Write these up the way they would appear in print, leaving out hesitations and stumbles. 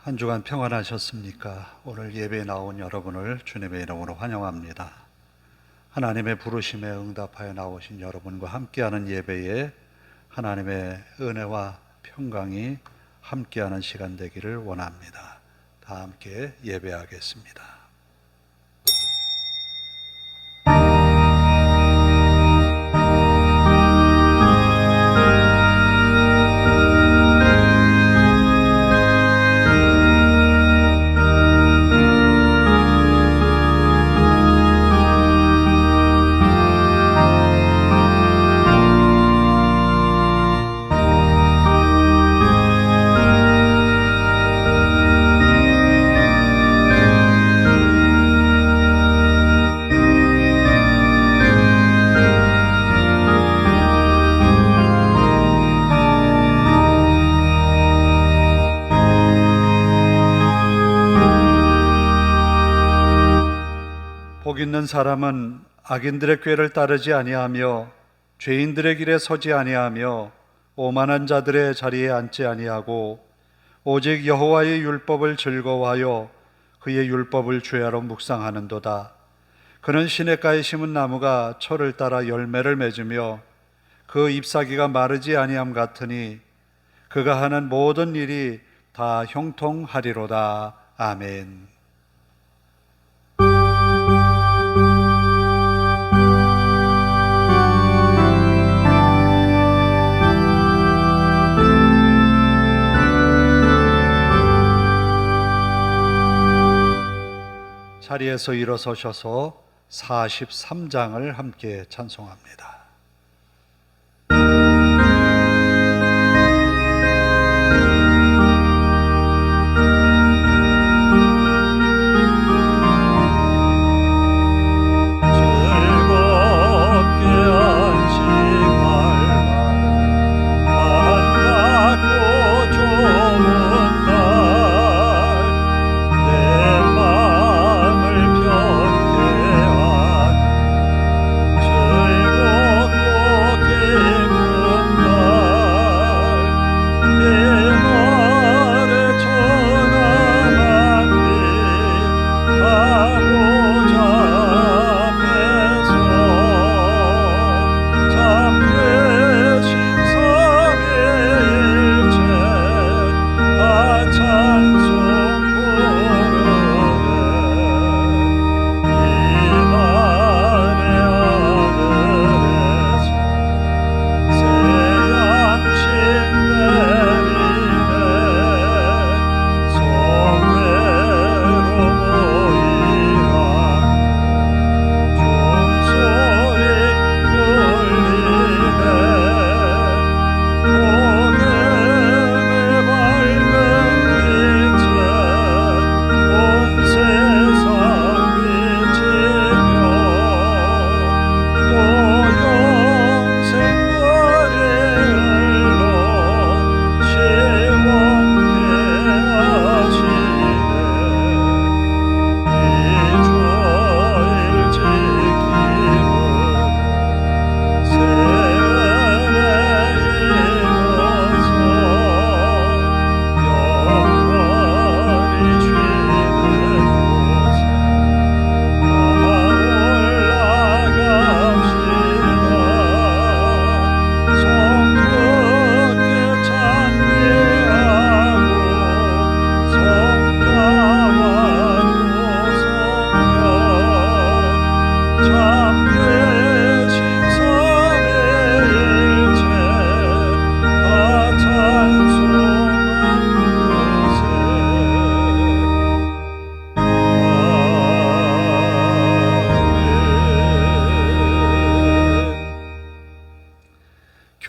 한 주간 평안하셨습니까? 오늘 예배에 나온 여러분을 주님의 이름으로 환영합니다. 하나님의 부르심에 응답하여 나오신 여러분과 함께하는 예배에 하나님의 은혜와 평강이 함께하는 시간 되기를 원합니다. 다 함께 예배하겠습니다. 복 있는 사람은 악인들의 꾀를 따르지 아니하며 죄인들의 길에 서지 아니하며 오만한 자들의 자리에 앉지 아니하고 오직 여호와의 율법을 즐거워하여 그의 율법을 주야로 묵상하는도다. 그는 시냇가에 심은 나무가 철을 따라 열매를 맺으며 그 잎사귀가 마르지 아니함 같으니 그가 하는 모든 일이 다 형통하리로다. 아멘. 자리에서 일어서셔서 43장을 함께 찬송합니다.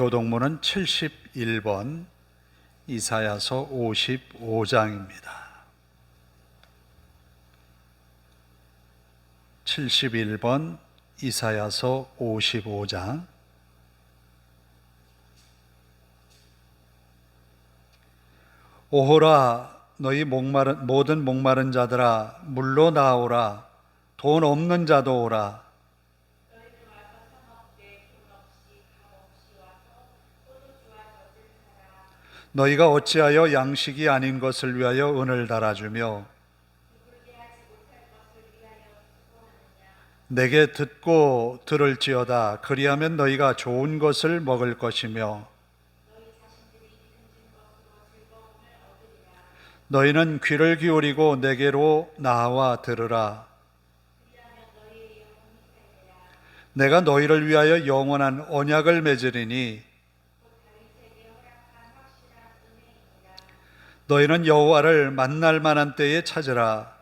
교동문은 71번, 이사야서 55장입니다. 71번, 이사야서 55장. 오호라, 너희 모든 목마른 자들아, 물로 나오라. 돈 없는 자도 오라. 너희가 어찌하여 양식이 아닌 것을 위하여 은을 달아주며 내게 듣고 들을지어다. 그리하면 너희가 좋은 것을 먹을 것이며 너희는 귀를 기울이고 내게로 나와 들으라. 내가 너희를 위하여 영원한 언약을 맺으리니 너희는 여호와를 만날 만한 때에 찾으라.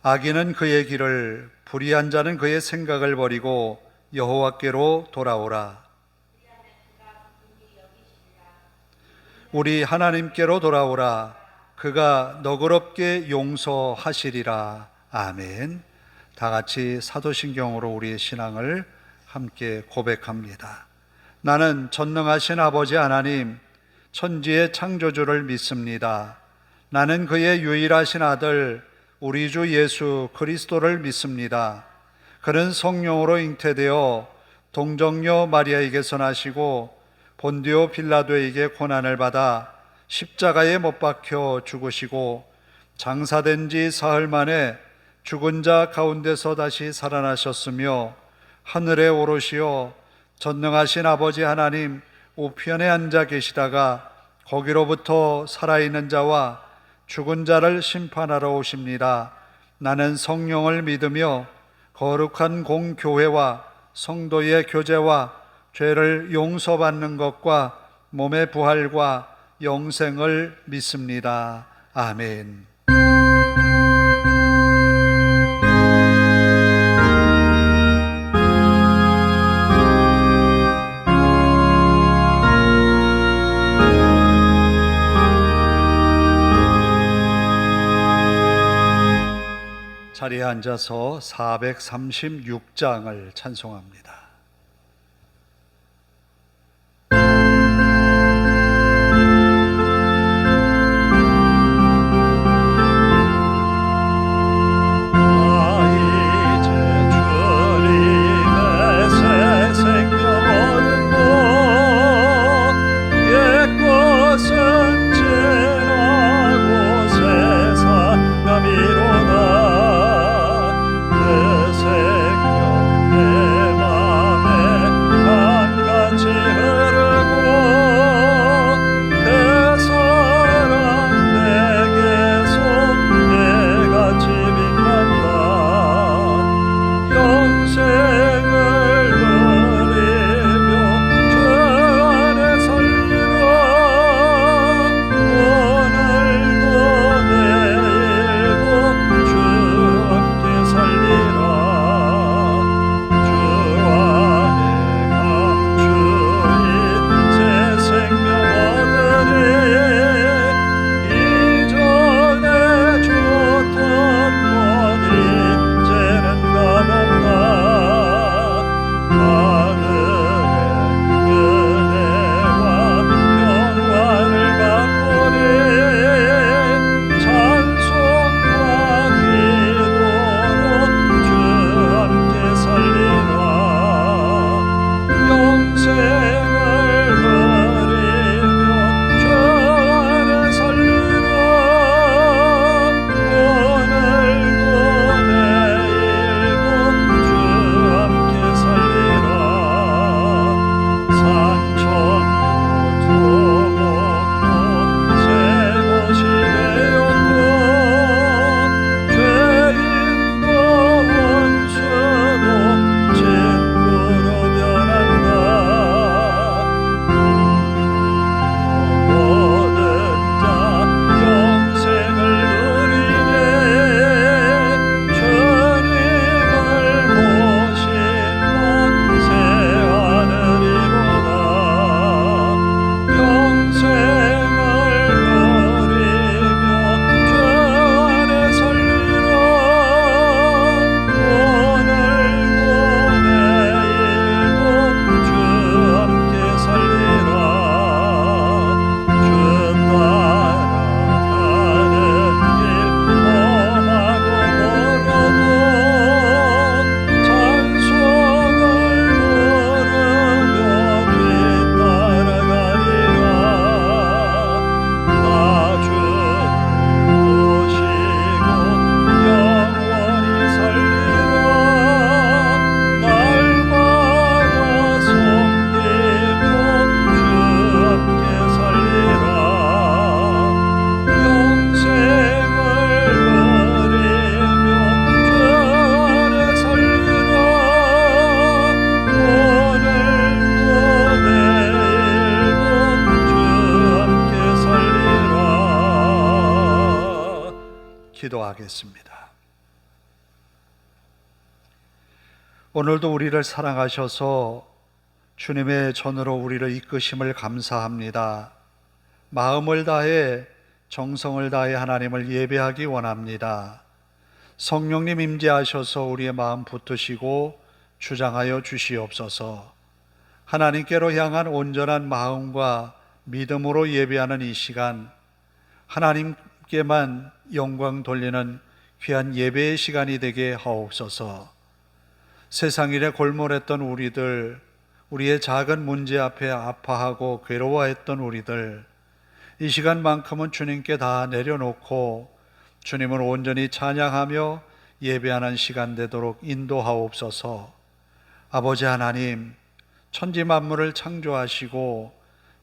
악인은 그의 길을, 불의한 자는 그의 생각을 버리고 여호와께로 돌아오라. 우리 하나님께로 돌아오라. 그가 너그럽게 용서하시리라. 아멘. 다 같이 사도신경으로 우리의 신앙을 함께 고백합니다. 나는 전능하신 아버지 하나님, 천지의 창조주를 믿습니다. 나는 그의 유일하신 아들 우리 주 예수 그리스도를 믿습니다. 그는 성령으로 잉태되어 동정녀 마리아에게서 나시고 본디오 빌라도에게 고난을 받아 십자가에 못 박혀 죽으시고 장사된 지 사흘 만에 죽은 자 가운데서 다시 살아나셨으며 하늘에 오르시어 전능하신 아버지 하나님 우편에 앉아 계시다가 거기로부터 살아있는 자와 죽은 자를 심판하러 오십니다. 나는 성령을 믿으며 거룩한 공교회와 성도의 교제와 죄를 용서받는 것과 몸의 부활과 영생을 믿습니다. 아멘. 자리에 앉아서 436장을 찬송합니다. 내 기도하겠습니다. 오늘도 우리를 사랑하셔서 주님의 전으로 우리를 이끄심을 감사합니다. 마음을 다해 정성을 다해 하나님을 예배하기 원합니다. 성령님 임재하셔서 우리의 마음 붙드시고 주장하여 주시옵소서. 하나님께로 향한 온전한 마음과 믿음으로 예배하는 이 시간, 하나님께만 영광 돌리는 귀한 예배의 시간이 되게 하옵소서. 세상 일에 골몰했던 우리들, 우리의 작은 문제 앞에 아파하고 괴로워했던 우리들, 이 시간만큼은 주님께 다 내려놓고 주님을 온전히 찬양하며 예배하는 시간 되도록 인도하옵소서. 아버지 하나님, 천지 만물을 창조하시고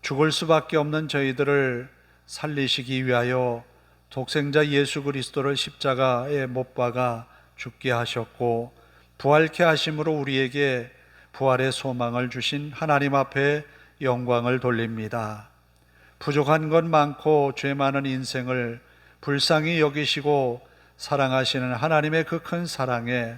죽을 수밖에 없는 저희들을 살리시기 위하여 독생자 예수 그리스도를 십자가에 못 박아 죽게 하셨고 부활케 하심으로 우리에게 부활의 소망을 주신 하나님 앞에 영광을 돌립니다. 부족한 것 많고 죄 많은 인생을 불쌍히 여기시고 사랑하시는 하나님의 그 큰 사랑에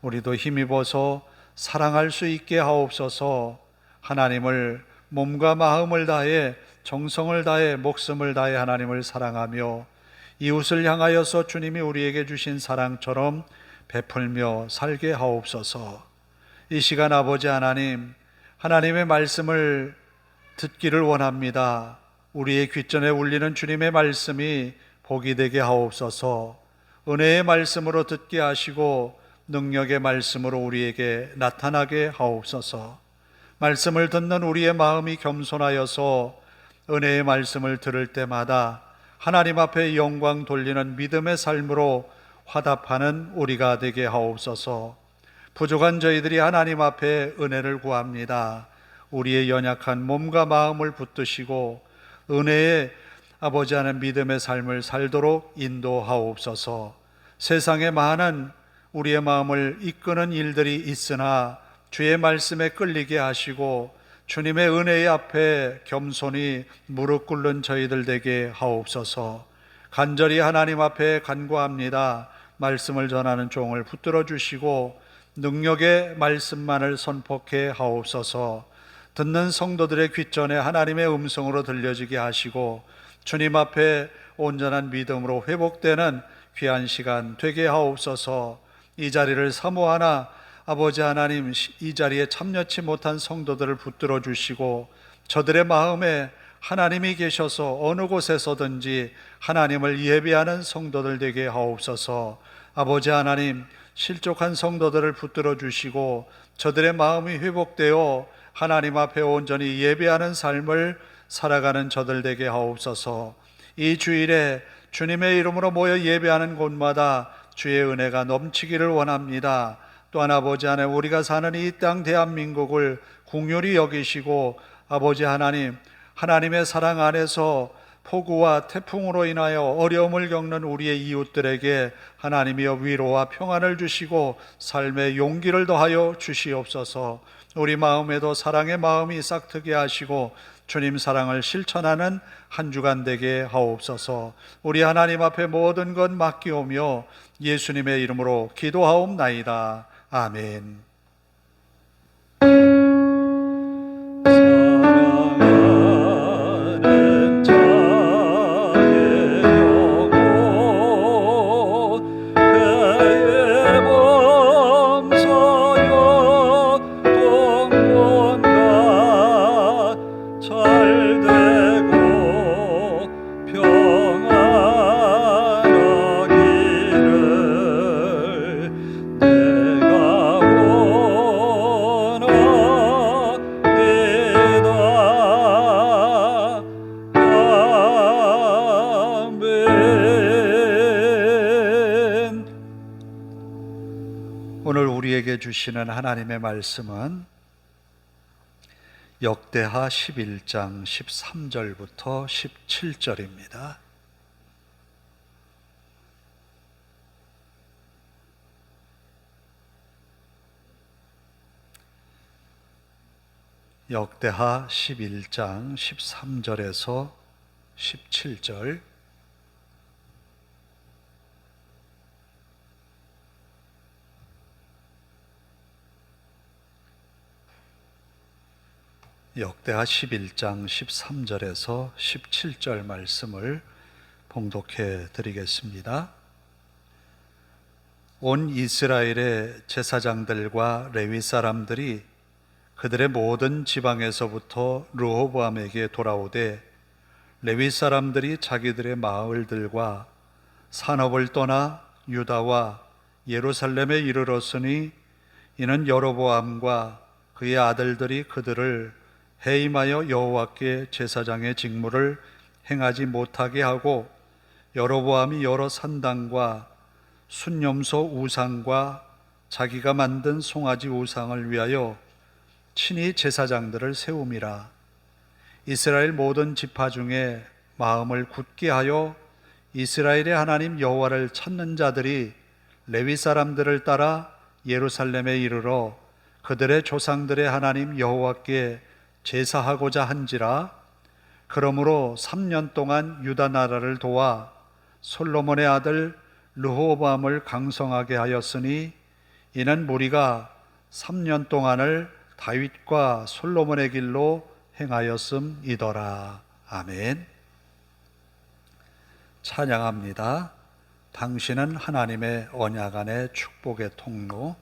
우리도 힘입어서 사랑할 수 있게 하옵소서. 하나님을 몸과 마음을 다해 정성을 다해 목숨을 다해 하나님을 사랑하며 이웃을 향하여서 주님이 우리에게 주신 사랑처럼 베풀며 살게 하옵소서. 이 시간 아버지 하나님, 하나님의 말씀을 듣기를 원합니다. 우리의 귓전에 울리는 주님의 말씀이 복이 되게 하옵소서. 은혜의 말씀으로 듣게 하시고 능력의 말씀으로 우리에게 나타나게 하옵소서. 말씀을 듣는 우리의 마음이 겸손하여서 은혜의 말씀을 들을 때마다 하나님 앞에 영광 돌리는 믿음의 삶으로 화답하는 우리가 되게 하옵소서. 부족한 저희들이 하나님 앞에 은혜를 구합니다. 우리의 연약한 몸과 마음을 붙드시고 은혜의 아버지 하나님 믿음의 삶을 살도록 인도하옵소서. 세상에 많은 우리의 마음을 이끄는 일들이 있으나 주의 말씀에 끌리게 하시고 주님의 은혜의 앞에 겸손히 무릎 꿇는 저희들 되게 하옵소서. 간절히 하나님 앞에 간구합니다. 말씀을 전하는 종을 붙들어 주시고 능력의 말씀만을 선포케 하옵소서. 듣는 성도들의 귓전에 하나님의 음성으로 들려지게 하시고 주님 앞에 온전한 믿음으로 회복되는 귀한 시간 되게 하옵소서. 이 자리를 사모하나 아버지 하나님, 이 자리에 참여치 못한 성도들을 붙들어 주시고 저들의 마음에 하나님이 계셔서 어느 곳에서든지 하나님을 예배하는 성도들 되게 하옵소서. 아버지 하나님, 실족한 성도들을 붙들어 주시고 저들의 마음이 회복되어 하나님 앞에 온전히 예배하는 삶을 살아가는 저들 되게 하옵소서. 이 주일에 주님의 이름으로 모여 예배하는 곳마다 주의 은혜가 넘치기를 원합니다. 또한 아버지 하나님, 우리가 사는 이 땅 대한민국을 긍휼히 여기시고 아버지 하나님, 하나님의 사랑 안에서 폭우와 태풍으로 인하여 어려움을 겪는 우리의 이웃들에게 하나님이여 위로와 평안을 주시고 삶의 용기를 더하여 주시옵소서. 우리 마음에도 사랑의 마음이 싹트게 하시고 주님 사랑을 실천하는 한 주간 되게 하옵소서. 우리 하나님 앞에 모든 것 맡기오며 예수님의 이름으로 기도하옵나이다. 아멘. 사랑하는 자의 영혼 그의 범사여 동원과 잘되고 평안하기를 내가 오늘 우리에게 주시는 하나님의 말씀은 역대하 11장 13절부터 17절입니다. 역대하 11장 13절에서 17절. 역대하 11장 13절에서 17절 말씀을 봉독해 드리겠습니다. 온 이스라엘의 제사장들과 레위 사람들이 그들의 모든 지방에서부터 르호보암에게 돌아오되 레위 사람들이 자기들의 마을들과 산업을 떠나 유다와 예루살렘에 이르렀으니 이는 여로보암과 그의 아들들이 그들을 해임하여 여호와께 제사장의 직무를 행하지 못하게 하고 여로보암이 여러 산당과 순념소 우상과 자기가 만든 송아지 우상을 위하여 친히 제사장들을 세움이라. 이스라엘 모든 지파 중에 마음을 굳게 하여 이스라엘의 하나님 여호와를 찾는 자들이 레위 사람들을 따라 예루살렘에 이르러 그들의 조상들의 하나님 여호와께 제사하고자 한지라. 그러므로 3년 동안 유다 나라를 도와 솔로몬의 아들 르호보암을 강성하게 하였으니 이는 무리가 3년 동안을 다윗과 솔로몬의 길로 행하였음이더라. 아멘. 찬양합니다. 당신은 하나님의 언약 안의 축복의 통로.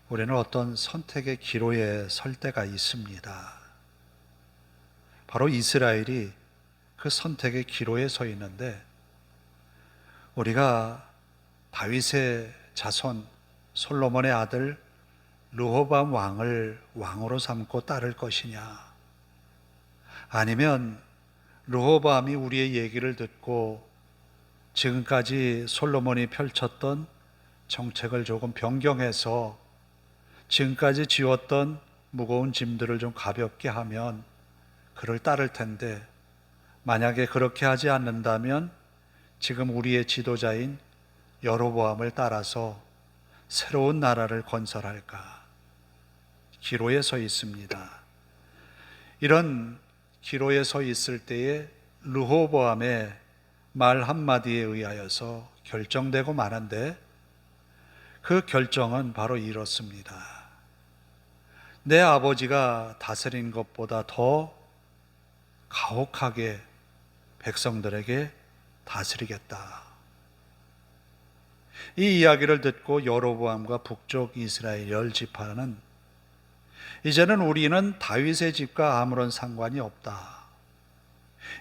우리는 어떤 선택의 기로에 설 때가 있습니다. 바로 이스라엘이 그 선택의 기로에 서 있는데, 우리가 다윗의 자손 솔로몬의 아들 르호보암 왕을 왕으로 삼고 따를 것이냐, 아니면 르호보암이 우리의 얘기를 듣고 지금까지 솔로몬이 펼쳤던 정책을 조금 변경해서 지금까지 지웠던 무거운 짐들을 좀 가볍게 하면 그를 따를 텐데, 만약에 그렇게 하지 않는다면 지금 우리의 지도자인 여로보암을 따라서 새로운 나라를 건설할까 기로에 서 있습니다. 이런 기로에 서 있을 때에 르호보암의 말 한마디에 의하여서 결정되고 마는데, 그 결정은 바로 이렇습니다. 내 아버지가 다스린 것보다 더 가혹하게 백성들에게 다스리겠다. 이 이야기를 듣고 여로보암과 북쪽 이스라엘 10지파는 이제는 우리는 다윗의 집과 아무런 상관이 없다.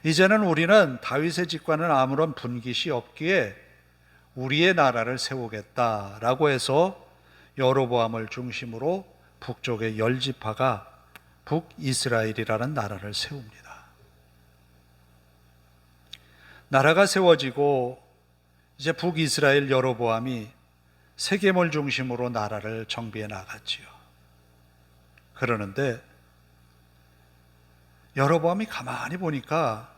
이제는 우리는 다윗의 집과는 아무런 분깃이 없기에 우리의 나라를 세우겠다라고 해서 여로보암을 중심으로 북쪽의 10지파가 북이스라엘이라는 나라를 세웁니다. 나라가 세워지고 이제 북이스라엘 여로보암이 세겜을 중심으로 나라를 정비해 나갔지요. 그러는데 여로보암이 가만히 보니까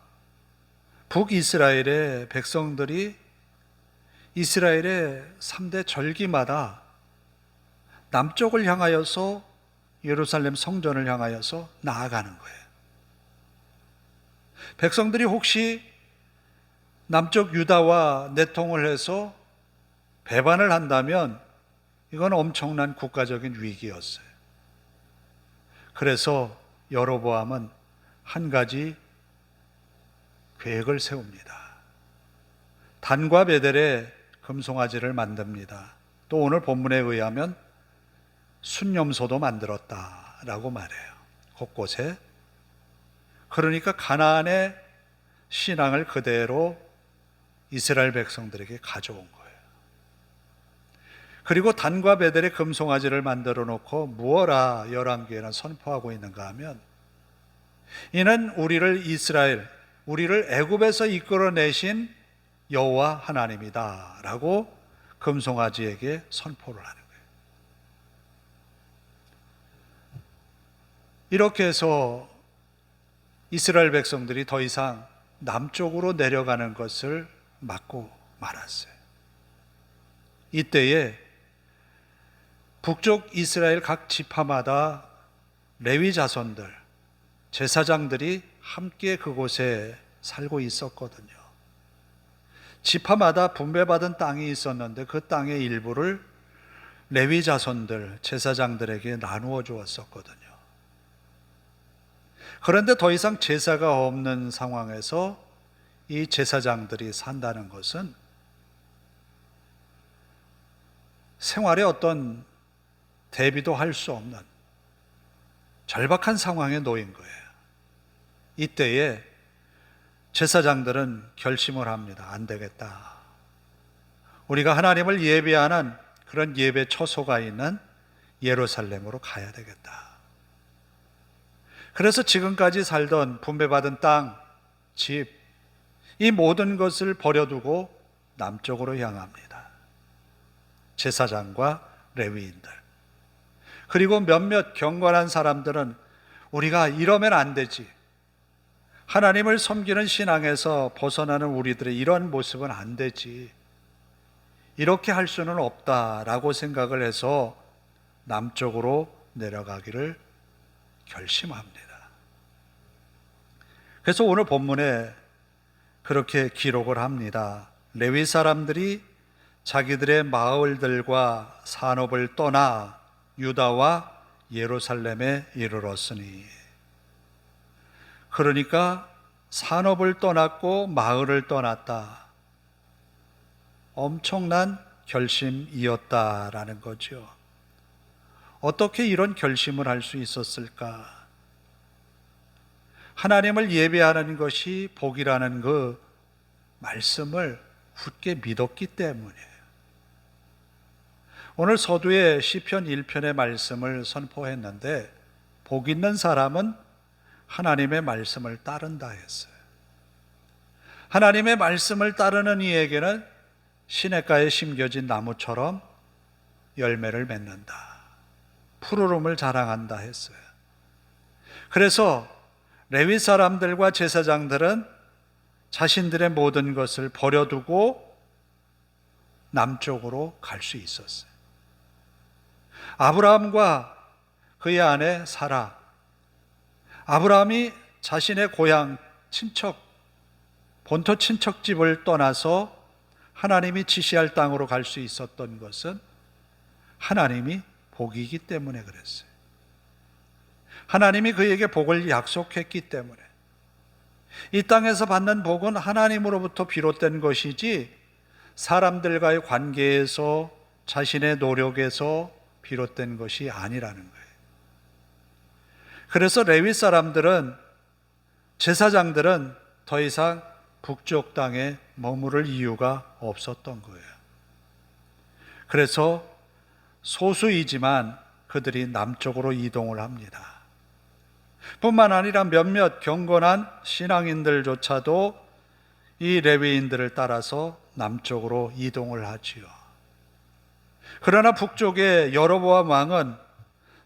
북이스라엘의 백성들이 이스라엘의 3대 절기마다 남쪽을 향하여서 예루살렘 성전을 향하여서 나아가는 거예요. 백성들이 혹시 남쪽 유다와 내통을 해서 배반을 한다면 이건 엄청난 국가적인 위기였어요. 그래서 여로보암은 한 가지 계획을 세웁니다. 단과 베델에 금송아지를 만듭니다. 또 오늘 본문에 의하면 순념소도 만들었다라고 말해요. 곳곳에. 그러니까 가나안의 신앙을 그대로 이스라엘 백성들에게 가져온 거예요. 그리고 단과 베델의 금송아지를 만들어 놓고 무어라 열왕기에는 선포하고 있는가 하면, 이는 우리를 애굽에서 이끌어내신 여호와 하나님이다 라고 금송아지에게 선포를 하는 거예요. 이렇게 해서 이스라엘 백성들이 더 이상 남쪽으로 내려가는 것을 막고 말았어요. 이때에 북쪽 이스라엘 각 지파마다 레위 자손들, 제사장들이 함께 그곳에 살고 있었거든요. 지파마다 분배받은 땅이 있었는데 그 땅의 일부를 레위 자손들, 제사장들에게 나누어 주었었거든요. 그런데 더 이상 제사가 없는 상황에서 이 제사장들이 산다는 것은 생활에 어떤 대비도 할 수 없는 절박한 상황에 놓인 거예요. 이때에 제사장들은 결심을 합니다. 안 되겠다. 우리가 하나님을 예배하는 그런 예배 처소가 있는 예루살렘으로 가야 되겠다. 그래서 지금까지 살던 분배받은 땅, 집, 이 모든 것을 버려두고 남쪽으로 향합니다. 제사장과 레위인들. 그리고 몇몇 경건한 사람들은 우리가 이러면 안 되지. 하나님을 섬기는 신앙에서 벗어나는 우리들의 이런 모습은 안 되지. 이렇게 할 수는 없다라고 생각을 해서 남쪽으로 내려가기를 결심합니다. 그래서 오늘 본문에 그렇게 기록을 합니다. 레위 사람들이 자기들의 마을들과 산업을 떠나 유다와 예루살렘에 이르렀으니, 그러니까 산업을 떠났고 마을을 떠났다. 엄청난 결심이었다라는 거죠. 어떻게 이런 결심을 할 수 있었을까? 하나님을 예배하는 것이 복이라는 그 말씀을 굳게 믿었기 때문이에요. 오늘 서두에 시편 1편의 말씀을 선포했는데, 복 있는 사람은 하나님의 말씀을 따른다 했어요. 하나님의 말씀을 따르는 이에게는 시냇가에 심겨진 나무처럼 열매를 맺는다. 푸르름을 자랑한다 했어요. 그래서 레위 사람들과 제사장들은 자신들의 모든 것을 버려두고 남쪽으로 갈 수 있었어요. 아브라함과 그의 아내 사라, 아브라함이 자신의 고향 친척, 본토 친척집을 떠나서 하나님이 지시할 땅으로 갈 수 있었던 것은 하나님이 복이기 때문에 그랬어요. 하나님이 그에게 복을 약속했기 때문에. 이 땅에서 받는 복은 하나님으로부터 비롯된 것이지 사람들과의 관계에서, 자신의 노력에서 비롯된 것이 아니라는 거예요. 그래서 레위 사람들은, 제사장들은 더 이상 북쪽 땅에 머무를 이유가 없었던 거예요. 그래서 소수이지만 그들이 남쪽으로 이동을 합니다. 뿐만 아니라 몇몇 경건한 신앙인들조차도 이 레위인들을 따라서 남쪽으로 이동을 하지요. 그러나 북쪽의 여로보암 왕은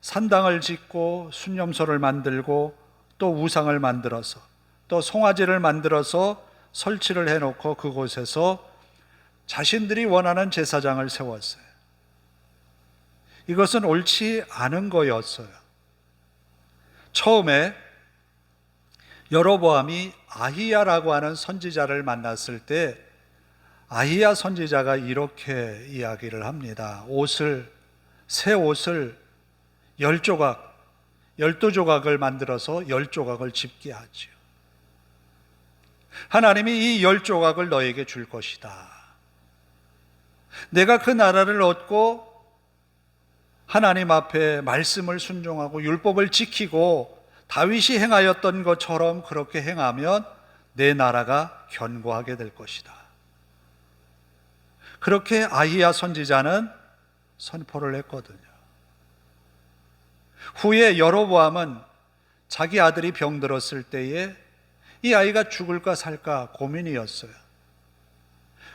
산당을 짓고 순념소를 만들고 또 우상을 만들어서 또 송아지를 만들어서 설치를 해놓고 그곳에서 자신들이 원하는 제사장을 세웠어요. 이것은 옳지 않은 거였어요. 처음에 여로보암이 아히야라고 하는 선지자를 만났을 때 아히야 선지자가 이렇게 이야기를 합니다. 새 옷을 10조각, 12조각을 만들어서 10조각을 집게 하지요. 하나님이 이 10조각을 너에게 줄 것이다. 내가 그 나라를 얻고 하나님 앞에 말씀을 순종하고 율법을 지키고 다윗이 행하였던 것처럼 그렇게 행하면 내 나라가 견고하게 될 것이다. 그렇게 아히야 선지자는 선포를 했거든요. 후에 여로보암은 자기 아들이 병들었을 때에 이 아이가 죽을까 살까 고민이었어요.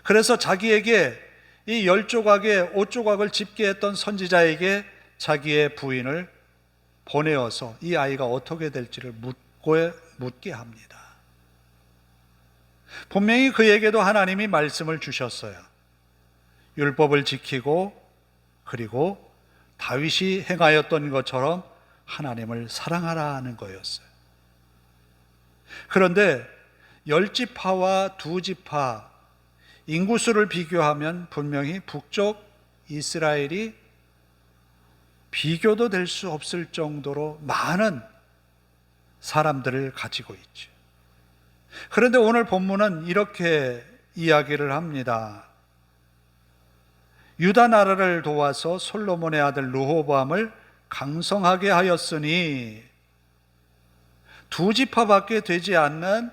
그래서 자기에게 이 10조각의 5조각을 집게 했던 선지자에게 자기의 부인을 보내어서 이 아이가 어떻게 될지를 묻게 합니다. 분명히 그에게도 하나님이 말씀을 주셨어요. 율법을 지키고 그리고 다윗이 행하였던 것처럼 하나님을 사랑하라는 거였어요. 그런데 10지파와 2지파 인구수를 비교하면 분명히 북쪽 이스라엘이 비교도 될 수 없을 정도로 많은 사람들을 가지고 있죠. 그런데 오늘 본문은 이렇게 이야기를 합니다. 유다 나라를 도와서 솔로몬의 아들 르호보암을 강성하게 하였으니 2지파밖에 되지 않는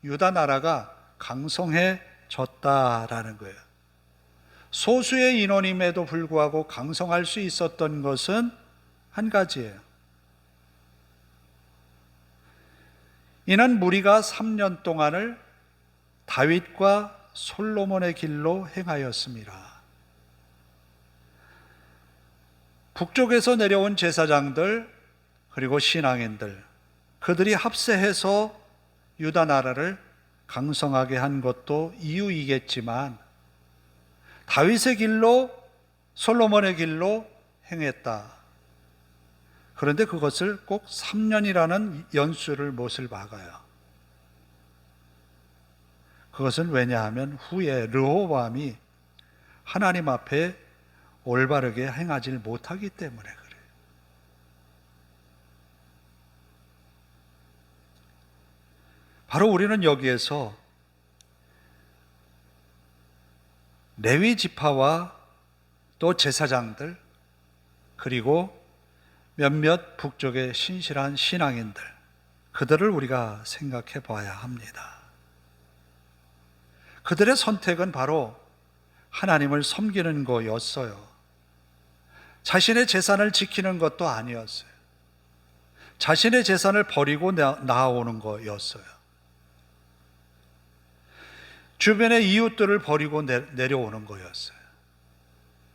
유다 나라가 강성해졌다라는 거예요. 소수의 인원임에도 불구하고 강성할 수 있었던 것은 한 가지예요. 이는 무리가 3년 동안을 다윗과 솔로몬의 길로 행하였습니다. 북쪽에서 내려온 제사장들 그리고 신앙인들, 그들이 합세해서 유다 나라를 강성하게 한 것도 이유이겠지만 다윗의 길로, 솔로몬의 길로 행했다. 그런데 그것을 꼭 3년이라는 연수를 못을 박아요. 그것은 왜냐하면 후에 르호보암이 하나님 앞에 올바르게 행하지 못하기 때문에 그래요. 바로 우리는 여기에서 레위 지파와 또 제사장들 그리고 몇몇 북쪽의 신실한 신앙인들, 그들을 우리가 생각해 봐야 합니다. 그들의 선택은 바로 하나님을 섬기는 거였어요. 자신의 재산을 지키는 것도 아니었어요. 자신의 재산을 버리고 나아오는 거였어요. 주변의 이웃들을 버리고 내려오는 거였어요.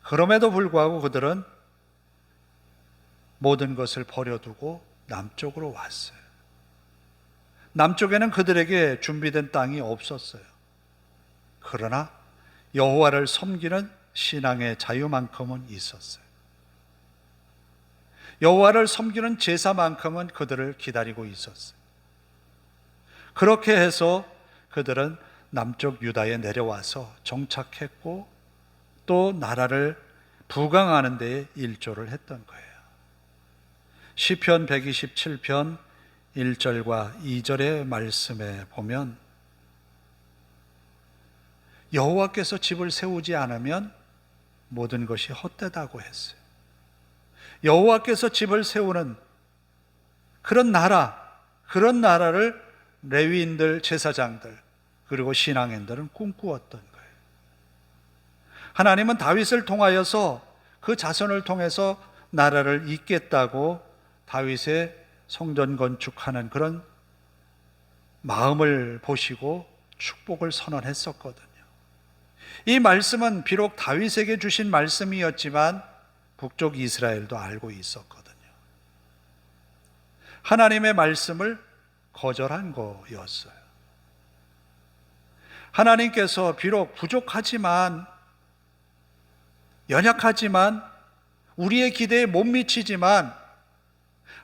그럼에도 불구하고 그들은 모든 것을 버려두고 남쪽으로 왔어요. 남쪽에는 그들에게 준비된 땅이 없었어요. 그러나 여호와를 섬기는 신앙의 자유만큼은 있었어요. 여호와를 섬기는 제사만큼은 그들을 기다리고 있었어요. 그렇게 해서 그들은 남쪽 유다에 내려와서 정착했고 또 나라를 부강하는 데에 일조를 했던 거예요. 시편 127편 1절과 2절의 말씀에 보면 여호와께서 집을 세우지 않으면 모든 것이 헛되다고 했어요. 여호와께서 집을 세우는 그런 나라를 레위인들, 제사장들, 그리고 신앙인들은 꿈꾸었던 거예요. 하나님은 다윗을 통하여서 그 자손을 통해서 나라를 잇겠다고 다윗의 성전 건축하는 그런 마음을 보시고 축복을 선언했었거든요. 이 말씀은 비록 다윗에게 주신 말씀이었지만 북쪽 이스라엘도 알고 있었거든요. 하나님의 말씀을 거절한 거였어요. 하나님께서 비록 부족하지만, 연약하지만, 우리의 기대에 못 미치지만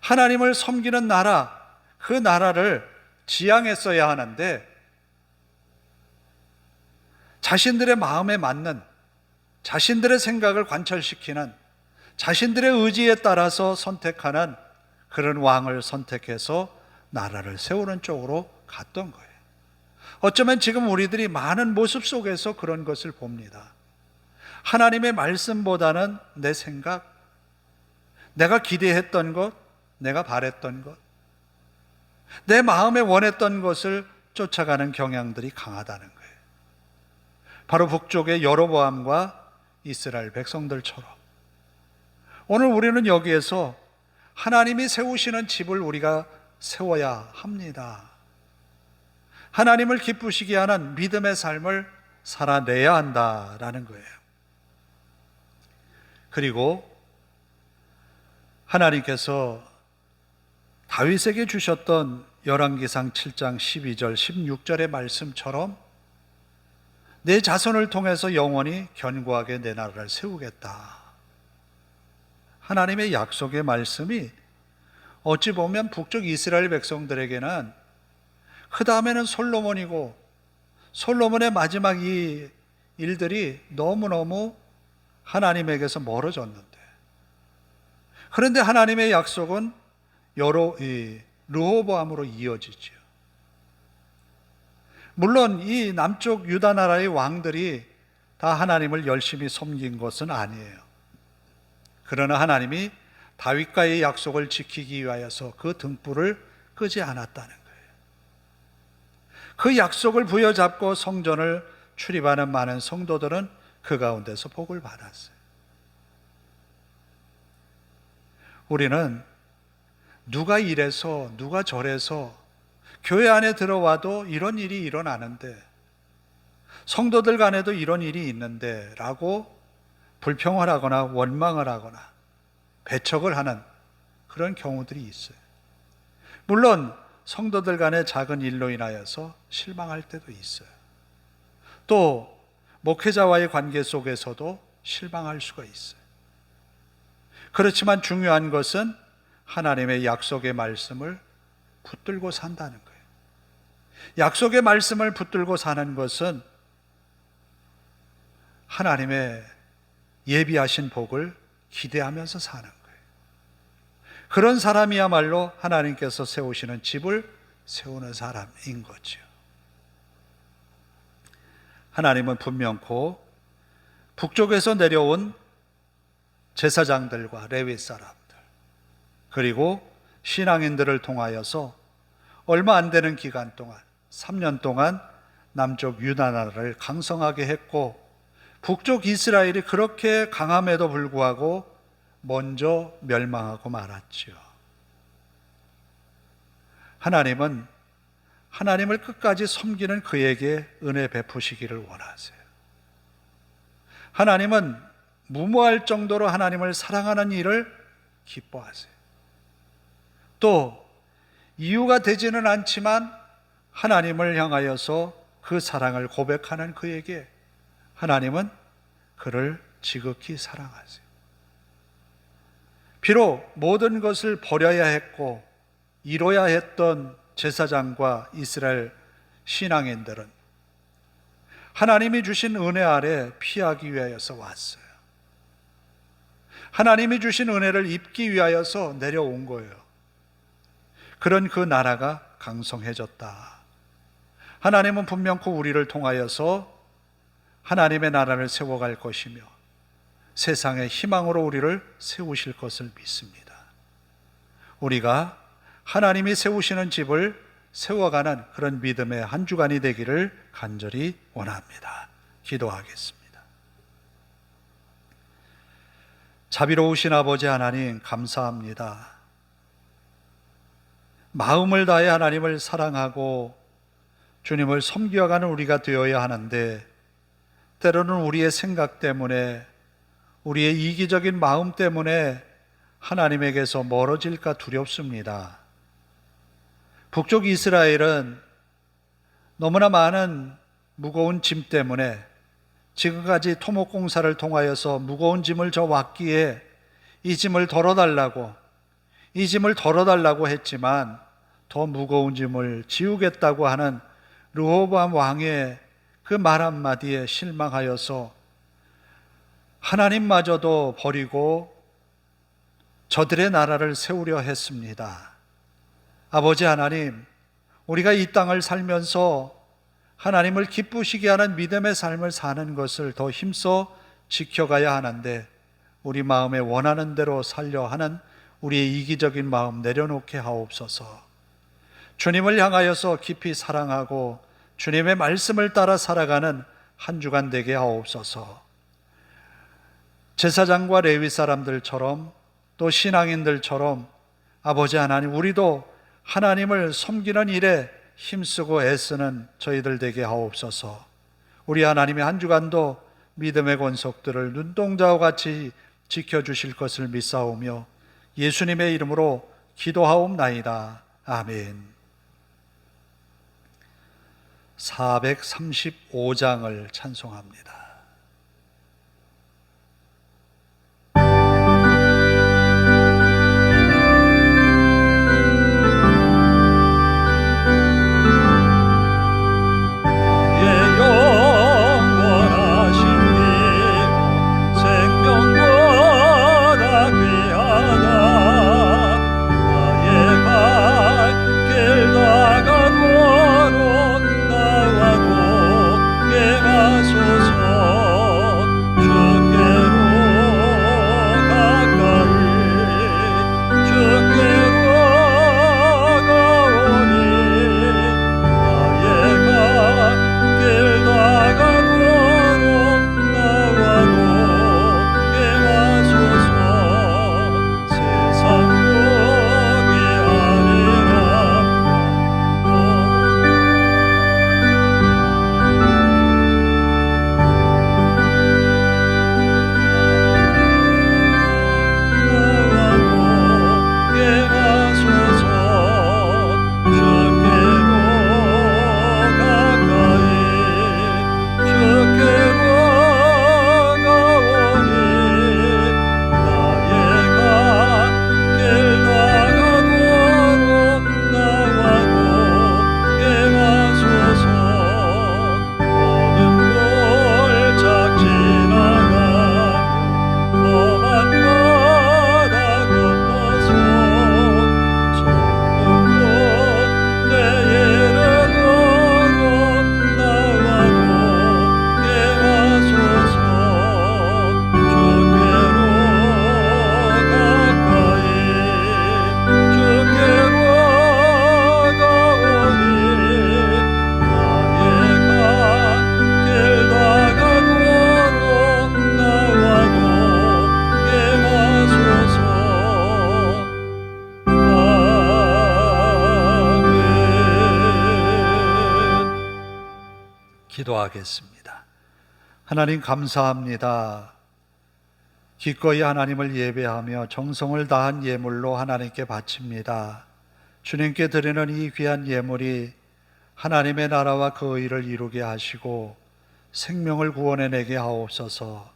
하나님을 섬기는 나라, 그 나라를 지향했어야 하는데 자신들의 마음에 맞는, 자신들의 생각을 관철시키는, 자신들의 의지에 따라서 선택하는 그런 왕을 선택해서 나라를 세우는 쪽으로 갔던 거예요. 어쩌면 지금 우리들이 많은 모습 속에서 그런 것을 봅니다. 하나님의 말씀보다는 내 생각, 내가 기대했던 것, 내가 바랬던 것, 내 마음에 원했던 것을 쫓아가는 경향들이 강하다는 거예요. 바로 북쪽의 여로보암과 이스라엘 백성들처럼 오늘 우리는 여기에서 하나님이 세우시는 집을 우리가 세워야 합니다. 하나님을 기쁘시게 하는 믿음의 삶을 살아내야 한다라는 거예요. 그리고 하나님께서 다윗에게 주셨던 열왕기상 7장 12절 16절의 말씀처럼 내 자손을 통해서 영원히 견고하게 내 나라를 세우겠다. 하나님의 약속의 말씀이 어찌 보면 북쪽 이스라엘 백성들에게는 그 다음에는 솔로몬이고 솔로몬의 마지막 이 일들이 너무너무 하나님에게서 멀어졌는데, 그런데 하나님의 약속은 르호보암으로 이어지죠. 물론 이 남쪽 유다 나라의 왕들이 다 하나님을 열심히 섬긴 것은 아니에요. 그러나 하나님이 다윗과의 약속을 지키기 위하여서 그 등불을 끄지 않았다는 거예요. 그 약속을 부여잡고 성전을 출입하는 많은 성도들은 그 가운데서 복을 받았어요. 우리는 누가 이래서 누가 저래서 교회 안에 들어와도 이런 일이 일어나는데, 성도들 간에도 이런 일이 있는데 라고 불평을 하거나 원망을 하거나 배척을 하는 그런 경우들이 있어요. 물론 성도들 간의 작은 일로 인하여서 실망할 때도 있어요. 또 목회자와의 관계 속에서도 실망할 수가 있어요. 그렇지만 중요한 것은 하나님의 약속의 말씀을 붙들고 산다는 거예요. 약속의 말씀을 붙들고 사는 것은 하나님의 예비하신 복을 기대하면서 사는 거예요. 그런 사람이야말로 하나님께서 세우시는 집을 세우는 사람인 거죠. 하나님은 분명코 북쪽에서 내려온 제사장들과 레위 사람들, 그리고 신앙인들을 통하여서 얼마 안 되는 기간 동안 3년 동안 남쪽 유다 나라를 강성하게 했고, 북쪽 이스라엘이 그렇게 강함에도 불구하고 먼저 멸망하고 말았지요. 하나님은 하나님을 끝까지 섬기는 그에게 은혜 베푸시기를 원하세요. 하나님은 무모할 정도로 하나님을 사랑하는 일을 기뻐하세요. 또 이유가 되지는 않지만 하나님을 향하여서 그 사랑을 고백하는 그에게 하나님은 그를 지극히 사랑하세요. 비록 모든 것을 버려야 했고 이뤄야 했던 제사장과 이스라엘 신앙인들은 하나님이 주신 은혜 아래 피하기 위하여서 왔어요. 하나님이 주신 은혜를 입기 위하여서 내려온 거예요. 그런 그 나라가 강성해졌다. 하나님은 분명코 우리를 통하여서 하나님의 나라를 세워갈 것이며 세상의 희망으로 우리를 세우실 것을 믿습니다. 우리가 하나님이 세우시는 집을 세워가는 그런 믿음의 한 주간이 되기를 간절히 원합니다. 기도하겠습니다. 자비로우신 아버지 하나님, 감사합니다. 마음을 다해 하나님을 사랑하고 주님을 섬겨가는 우리가 되어야 하는데 때로는 우리의 생각 때문에, 우리의 이기적인 마음 때문에 하나님에게서 멀어질까 두렵습니다. 북쪽 이스라엘은 너무나 많은 무거운 짐 때문에 지금까지 토목공사를 통하여서 무거운 짐을 져 왔기에 이 짐을 덜어달라고 했지만 더 무거운 짐을 지우겠다고 하는 르호보암 왕의 그 말 한마디에 실망하여서 하나님마저도 버리고 저들의 나라를 세우려 했습니다. 아버지 하나님, 우리가 이 땅을 살면서 하나님을 기쁘시게 하는 믿음의 삶을 사는 것을 더 힘써 지켜가야 하는데 우리 마음에 원하는 대로 살려 하는 우리의 이기적인 마음 내려놓게 하옵소서. 주님을 향하여서 깊이 사랑하고 주님의 말씀을 따라 살아가는 한 주간 되게 하옵소서. 제사장과 레위 사람들처럼 또 신앙인들처럼 아버지 하나님, 우리도 하나님을 섬기는 일에 힘쓰고 애쓰는 저희들 되게 하옵소서. 우리 하나님의 한 주간도 믿음의 권속들을 눈동자와 같이 지켜주실 것을 믿사오며 예수님의 이름으로 기도하옵나이다. 아멘. 435장을 찬송합니다. 기도하겠습니다. 하나님 감사합니다. 기꺼이 하나님을 예배하며 정성을 다한 예물로 하나님께 바칩니다. 주님께 드리는 이 귀한 예물이 하나님의 나라와 그 의를 이루게 하시고 생명을 구원해내게 하옵소서.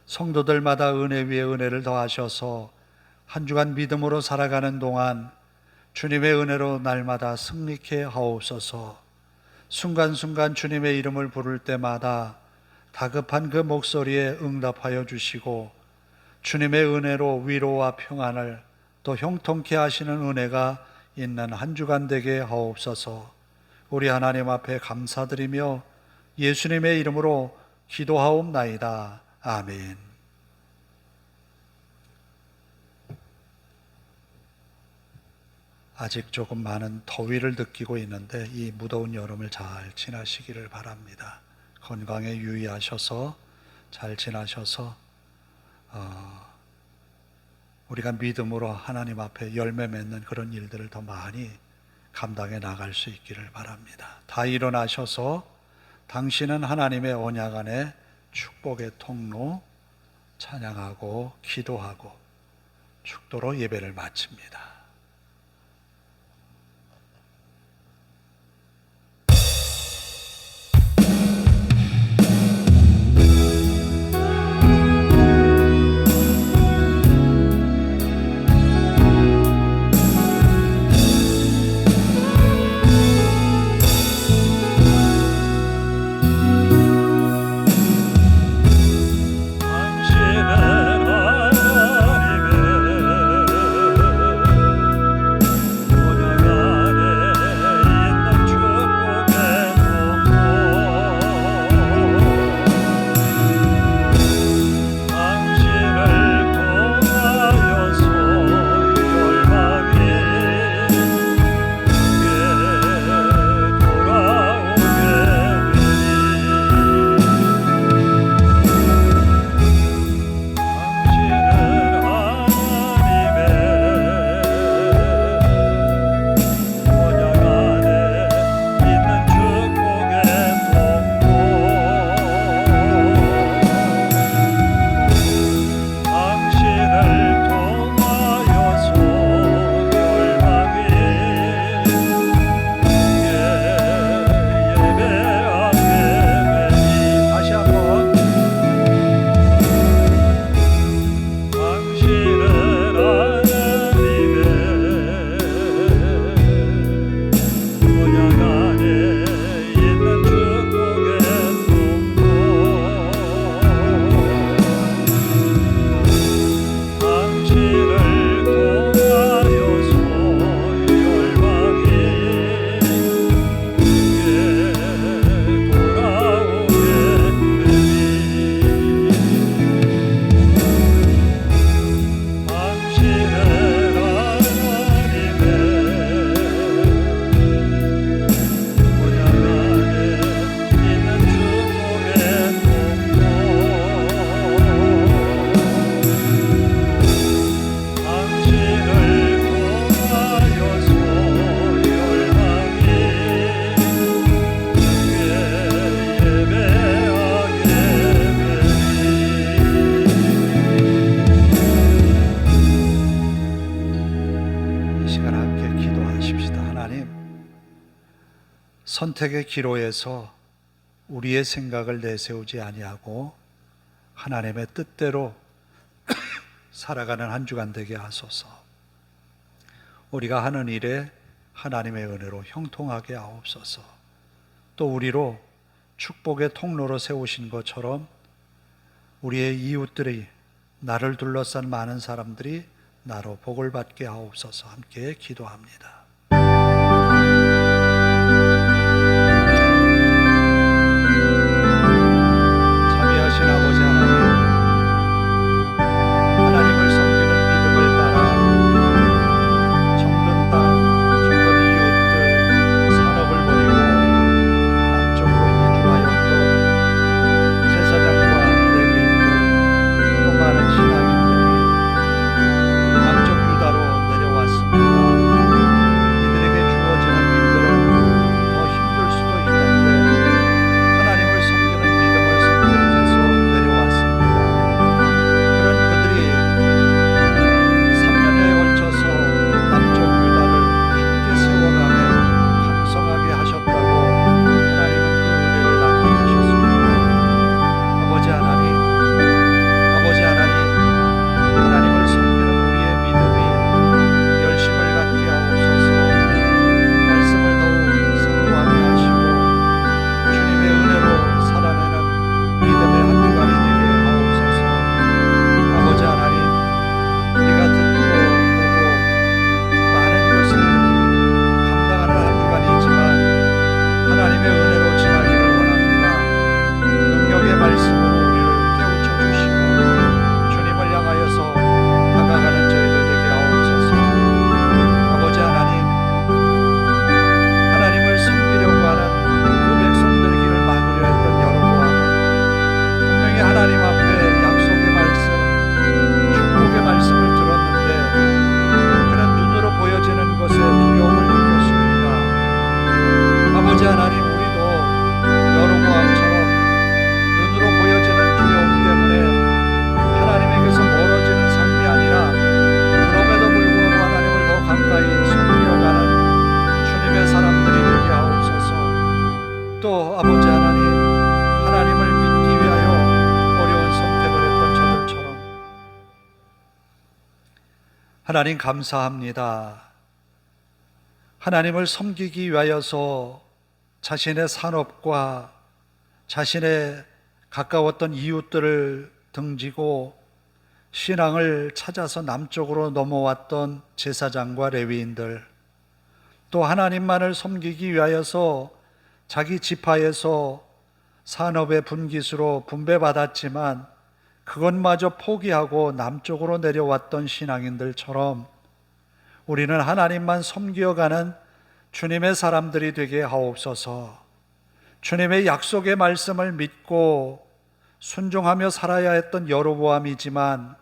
성도들마다 은혜 위에 은혜를 더하셔서 한 주간 믿음으로 살아가는 동안 주님의 은혜로 날마다 승리케 하옵소서. 순간순간 주님의 이름을 부를 때마다 다급한 그 목소리에 응답하여 주시고 주님의 은혜로 위로와 평안을 또 형통케 하시는 은혜가 있는 한 주간 되게 하옵소서. 우리 하나님 앞에 감사드리며 예수님의 이름으로 기도하옵나이다. 아멘. 아직 조금 많은 더위를 느끼고 있는데 이 무더운 여름을 잘 지나시기를 바랍니다. 건강에 유의하셔서 잘 지나셔서 우리가 믿음으로 하나님 앞에 열매 맺는 그런 일들을 더 많이 감당해 나갈 수 있기를 바랍니다. 다 일어나셔서 당신은 하나님의 언약 안에 축복의 통로 찬양하고 기도하고 축도로 예배를 마칩니다. 선택의 기로에서 우리의 생각을 내세우지 아니하고 하나님의 뜻대로 살아가는 한 주간 되게 하소서. 우리가 하는 일에 하나님의 은혜로 형통하게 하옵소서. 또 우리로 축복의 통로로 세우신 것처럼 우리의 이웃들이 나를 둘러싼 많은 사람들이 나로 복을 받게 하옵소서. 함께 기도합니다. 자비하신 아버지 하나님, 하나님을 섬기는 믿음을 따라 정든 땅, 정든 이웃들 산업을 버리고 남쪽으로 이주하였던 제사장과 레위인들 또 많은 신앙인들이 남쪽 유다로 내려왔습니다. 하나님 감사합니다. 하나님을 섬기기 위하여서 자신의 산업과 자신의 가까웠던 이웃들을 등지고 신앙을 찾아서 남쪽으로 넘어왔던 제사장과 레위인들, 또 하나님만을 섬기기 위하여서 자기 지파에서 산업의 분깃으로 분배받았지만 그것마저 포기하고 남쪽으로 내려왔던 신앙인들처럼 우리는 하나님만 섬겨가는 주님의 사람들이 되게 하옵소서. 주님의 약속의 말씀을 믿고 순종하며 살아야 했던 여로보암이지만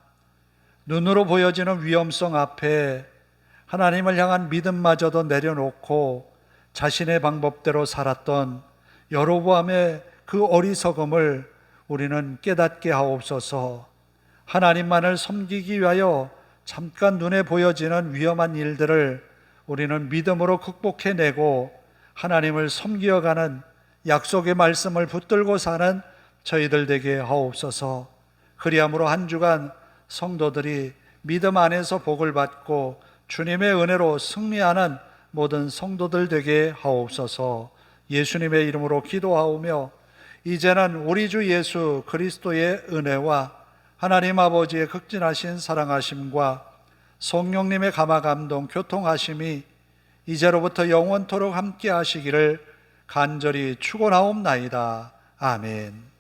눈으로 보여지는 위험성 앞에 하나님을 향한 믿음마저도 내려놓고 자신의 방법대로 살았던 여로보암의 그 어리석음을 우리는 깨닫게 하옵소서. 하나님만을 섬기기 위하여 잠깐 눈에 보여지는 위험한 일들을 우리는 믿음으로 극복해내고 하나님을 섬기어가는 약속의 말씀을 붙들고 사는 저희들 되게 하옵소서. 그리함으로 한 주간 성도들이 믿음 안에서 복을 받고 주님의 은혜로 승리하는 모든 성도들 되게 하옵소서. 예수님의 이름으로 기도하오며 이제는 우리 주 예수 그리스도의 은혜와 하나님 아버지의 극진하신 사랑하심과 성령님의 감화감동 교통하심이 이제로부터 영원토록 함께 하시기를 간절히 축원하옵나이다. 아멘.